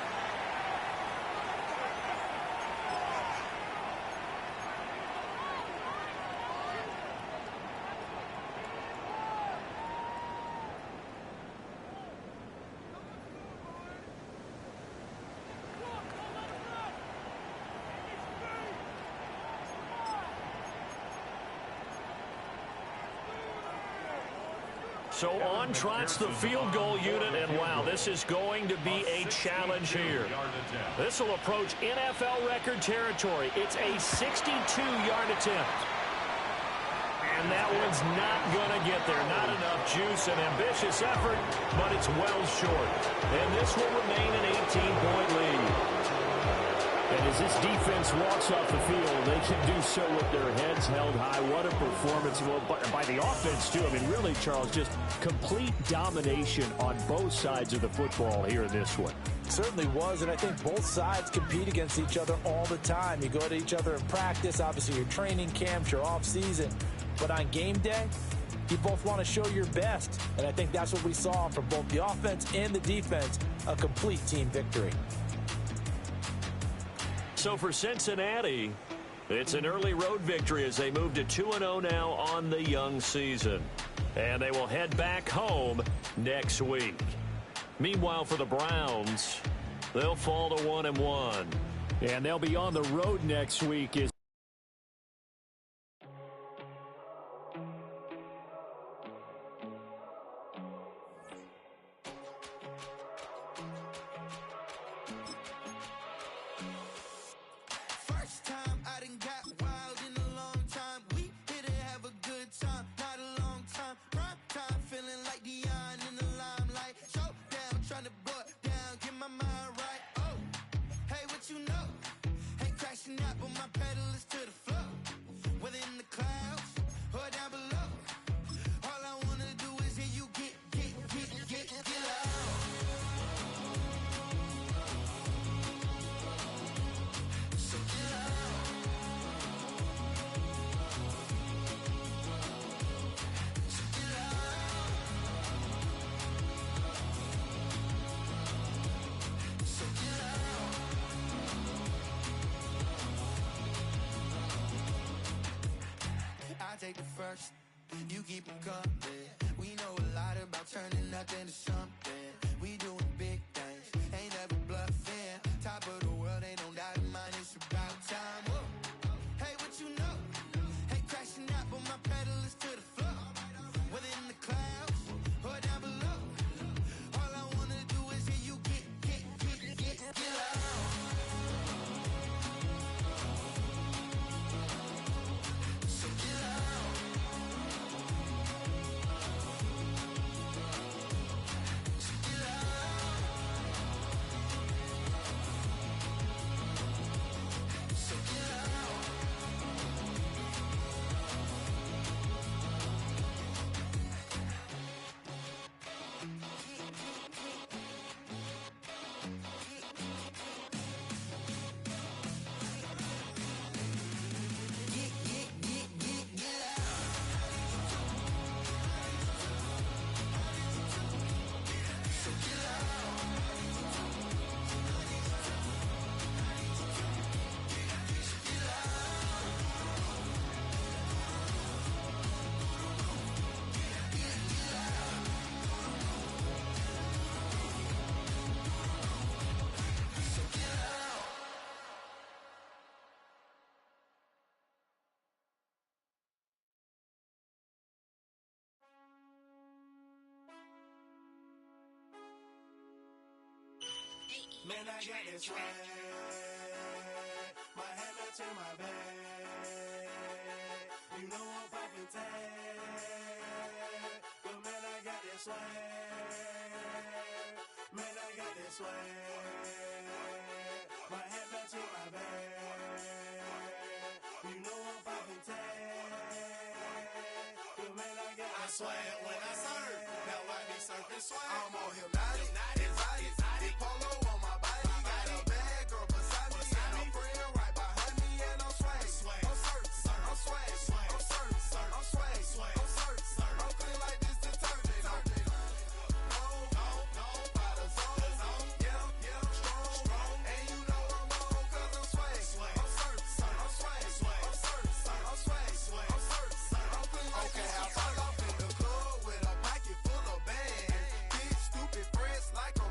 So on trots the field goal unit, and wow, this is going to be a challenge here. This will approach NFL record territory. It's a 62-yard attempt. And that one's not going to get there. Not enough juice, an ambitious effort, but it's well short. And this will remain an 18-point lead. And as this defense walks off the field, they can do so with their heads held high. What a performance. Well, by the offense, too. I mean, really, Charles, just complete domination on both sides of the football here in this one. Certainly was, and I think both sides compete against each other all the time. You go to each other in practice, obviously your training camps, your off-season. But on game day, you both want to show your best. And I think that's what we saw from both the offense and the defense, a complete team victory. So for Cincinnati, it's an early road victory as they move to 2-0 now on the young season. And they will head back home next week. Meanwhile, for the Browns, they'll fall to 1-1. And they'll be on the road next week. Take the first, you keep them coming. We know a lot about turning nothing to something. We doing big things, ain't never bluffing. Top of the world, ain't no doubt in mine, it's about time. Whoa. Hey, what you know? Hey, crashing out, but my pedal is to the floor. Whether in the clouds or down below, all I wanna do is hear you get loud. So get loud. Man, I got this swag. My head matching my bag. You know I'm poppin' tag. But man, I got this swag. Man, I got this swag. My head matching my bag. You know I'm poppin' tag. But man, I got this swag. When I surf, now I be surfing swag. I'm on hypnotic, exotic, polo on my body. Got a bad girl beside me, and a friend right behind me, and I'm swag. I'm surf, I'm swag, I'm surf, I'm swag, I'm surf, I'm clean like this detergent. No, by the zone, yeah, strong, and you know I'm on 'cause I'm swag. I'm surf, I'm swag, I'm surf, I'm swag, I'm surf, I'm clean like this. Okay, I fall off in the club with a pocket full of bands. Big stupid friends like a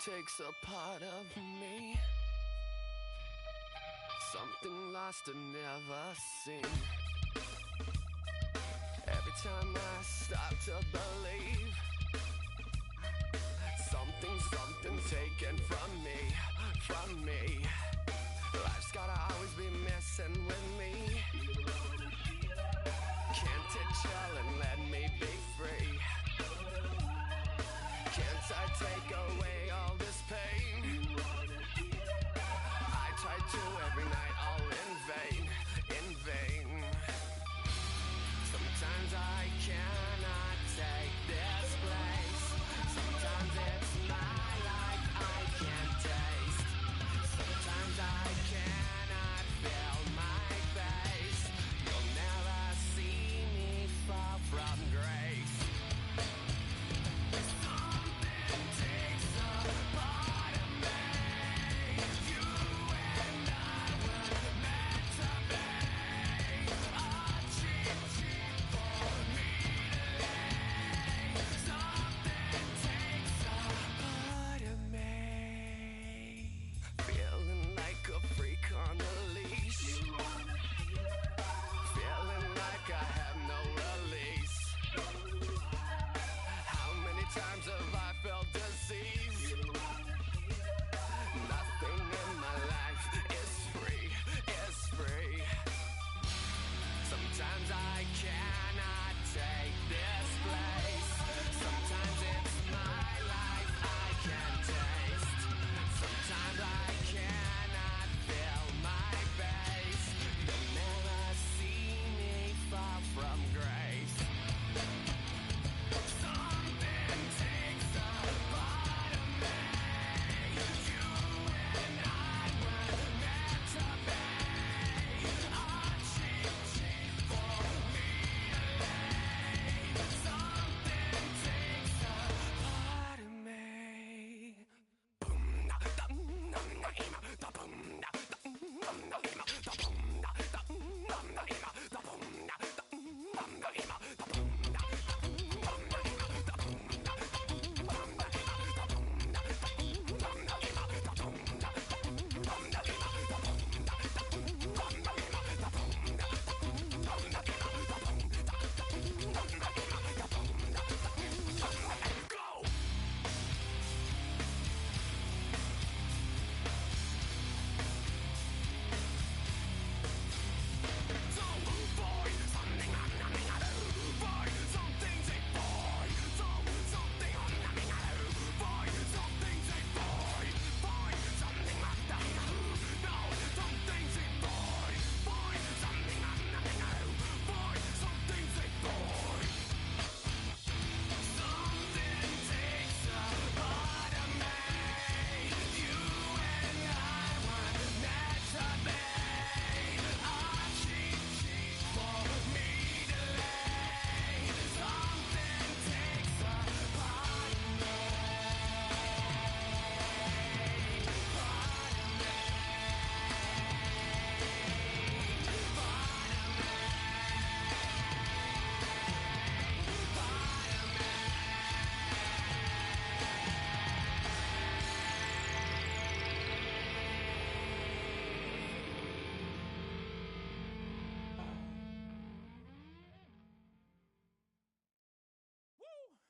takes a part of me. Something lost and never seen. Every time I stop to believe, something taken from me. Life's gotta always be messing with me. Can't it chill and let me be free? Can't I take away all this pain? I try to every night, all in vain. Sometimes I cannot take this place. Sometimes it's my life I can't taste. Sometimes I cannot feel my face. You'll never see me fall from grace. Something takes a part of me. You and I were meant to be. A cheap for me to lay. Something takes a part of me. Feeling like a freak on a leash. Feeling like I have no release. How many times have I felt disease? Nothing in my life is free. Sometimes I cannot take this place. Sometimes it's my life I can't taste. Sometimes I cannot feel my face. You'll never see me fall from grace. Something takes a part of me. You and I were meant to be. A cheap for me to lay. Something takes a part of me.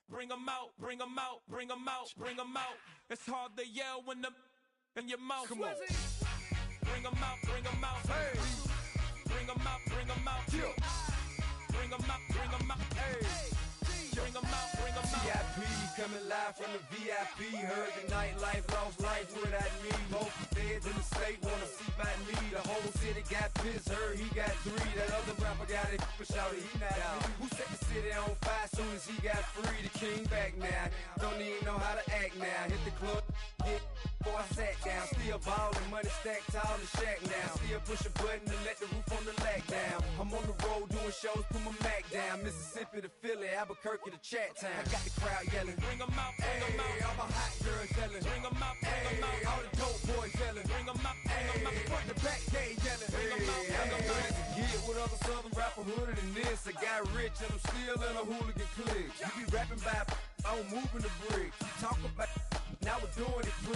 Bring 'em out, bring 'em out, bring 'em out, bring 'em out. It's hard to yell when the in your mouth. Come on. Bring 'em out, bring 'em out. Hey. Bring 'em out, bring 'em out. Yeah. Bring 'em out, bring 'em out. Hey. Bring 'em out, bring 'em out. VIP coming live from the VIP. Heard the nightlife, lost life without me. Most feds in the state wanna see by me. The whole city got pissed, heard he got 3. That other rapper got it, but shouted he not out. Who set the city on fire soon as he got free? The king back now, don't even know how to act now. Hit the club, get before I sat down. Still ballin', money stacked tall in shack now. Still push a button to let the roof on the lag down. I'm on the road doing shows, put my Mac down. Mississippi to Philly, Albuquerque to Chat Town. I got the crowd yelling, bring 'em out, bring 'em out. All my hot girls yelling, bring 'em out, bring 'em out. All the dope boys yelling, bring 'em out, bring 'em out. Front the back gate yelling, bring 'em out, bring 'em out. Get with other southern rapper hooded than this. I got rich and I'm still in a hooligan clique. You be rapping by, I'm moving the bricks. You talk about, now we're doing it quick.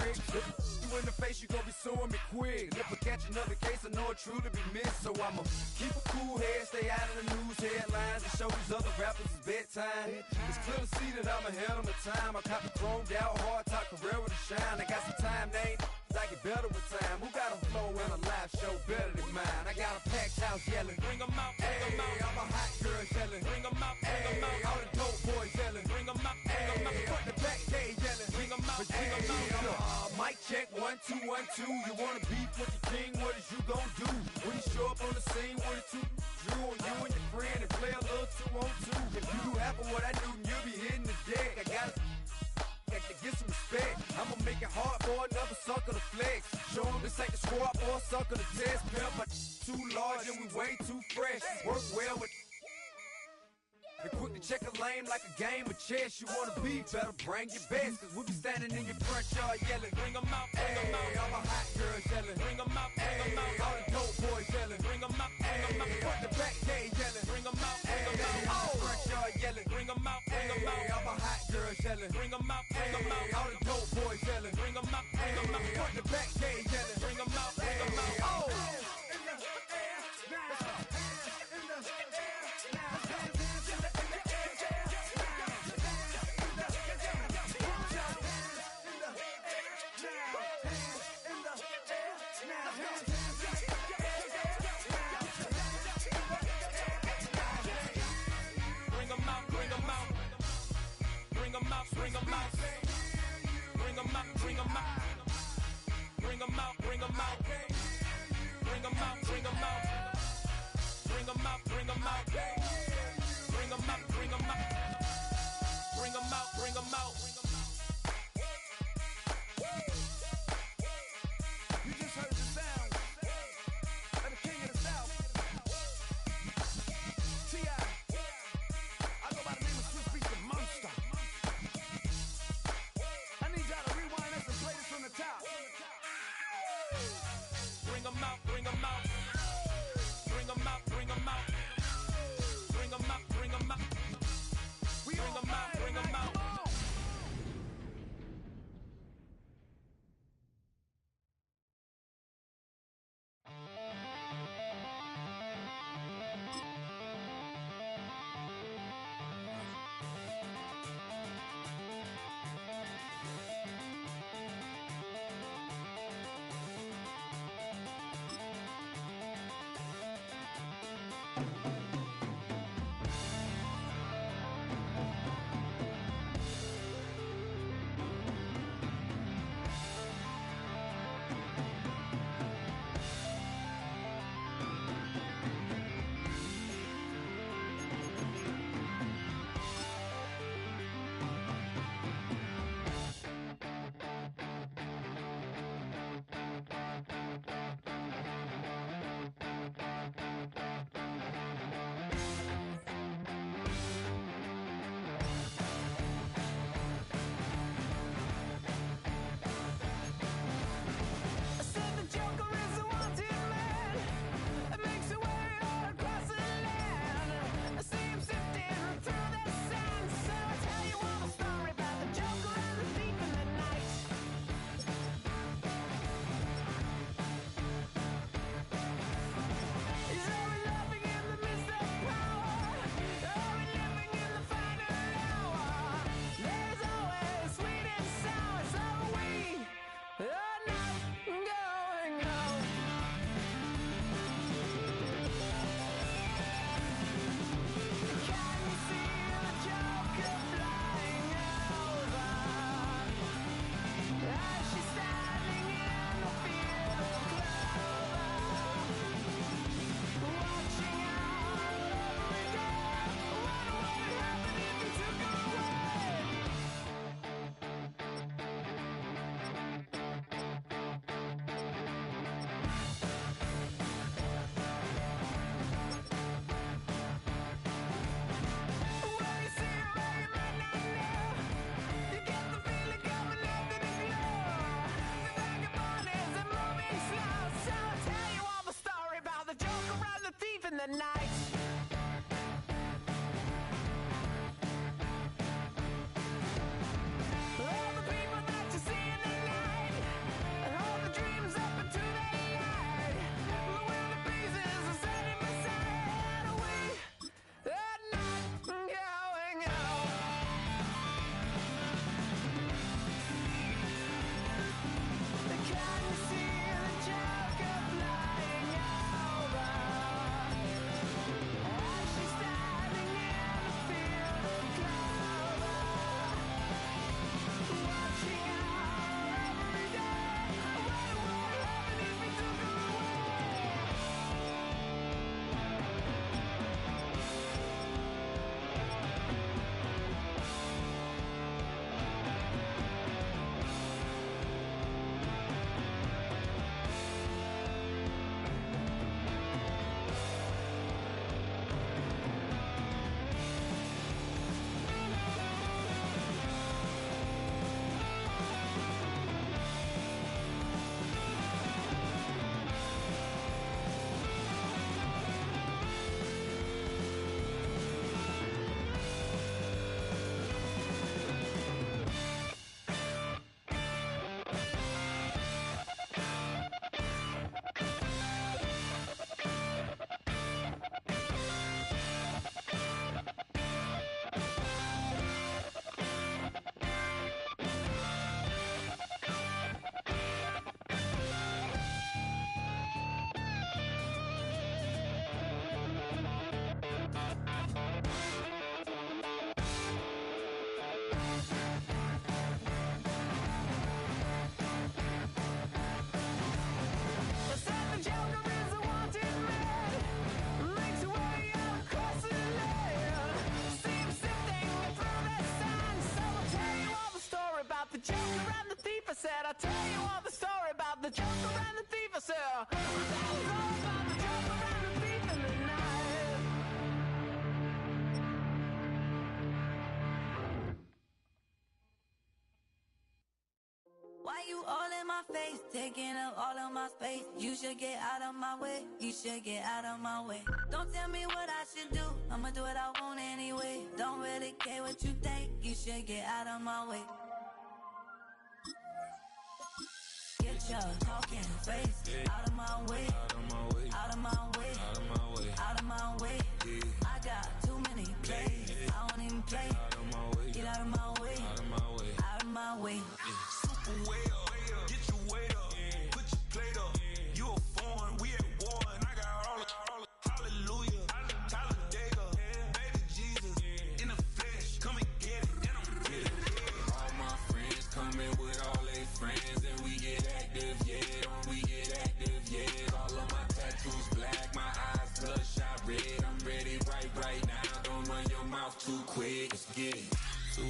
will truly be missed. So I'ma keep a cool head, stay out of the news headlines, and show these other rappers it's bedtime. It's clear to see that I'm ahead of my time. I cop the chromed out, hard top career with a shine. I got some time, they ain't I get better with time. Who got a flow and a live show better than mine? I got a packed house yelling, bring 'em out, bring 'em out. I'm a hot girl yelling, bring 'em out, bring 'em out. All the dope boys yelling, bring 'em out, bring 'em out. Put the back day yelling, bring 'em out, bring 'em out. Mic check, 1 2 1 2. You wanna beef with the king? What is you gon' do when you show up on the scene with a two? Drew on you and your friend and play a little 2 on 2. If you do half of what I do, then you'll be hitting the deck. I gotta to get some respect. I'ma make it hard for another sucker to flex. Show him this ain't the squad or a sucker to test. Pimp, but too large and we way too fresh. Work well with and quick to check a lane like a game of chess. You wanna be better, bring your best. Cause we'll be standing in your front yard yelling, bring 'em out, bring 'em out. All the hot girls yelling, bring 'em out, bring 'em out. All the dope boys yelling, bring 'em out, bring 'em out. Put the back day yelling, bring 'em out, bring 'em out. All the front yard yelling, bring 'em out, bring 'em out. All the hot girls yelling, bring 'em out, bring 'em out. All the dope boys yelling, bring 'em out, bring 'em out. Put the back day yelling, bring 'em out, bring 'em out. Oh! Bring 'em out, bring 'em out, bring 'em out, bring 'em out, bring 'em out, bring 'em out, bring 'em out, bring 'em out, bring 'em out, bring 'em out, bring 'em out, bring 'em out, bring 'em out. You just heard the sound of the king of the South, T.I. I go by the name of Swiss Beats, the monster. From the top. Bring 'em out, bring 'em out. Bring 'em out, bring 'em out. Bring 'em out, bring 'em out. Bring 'em out, bring 'em out. all the story about the joker and the thief, I said. That was all about the joker and the thief in the night. Why you all in my face, taking up all of my space? You should get out of my way, you should get out of my way. Don't tell me what I should do, I'ma do what I want anyway. Don't really care what you think, you should get out of my way. Get your talking face out of my way, out of my way, out of my way, out of my way, out of my way. I got too many plays, I don't even play. Out of my way, get out of my way, out of my way, out of my way. Super way up, get your weight up, put your plate up. You a foreign, we at war, and I got all the hallelujah, Talladega, baby Jesus, in the flesh, come and get it, and I'm with it. All my friends coming with all their friends, and we get active, yeah, don't we get active, yeah. All of my tattoos black, my eyes bloodshot red. I'm ready right now, don't run your mouth too quick, let's get it. So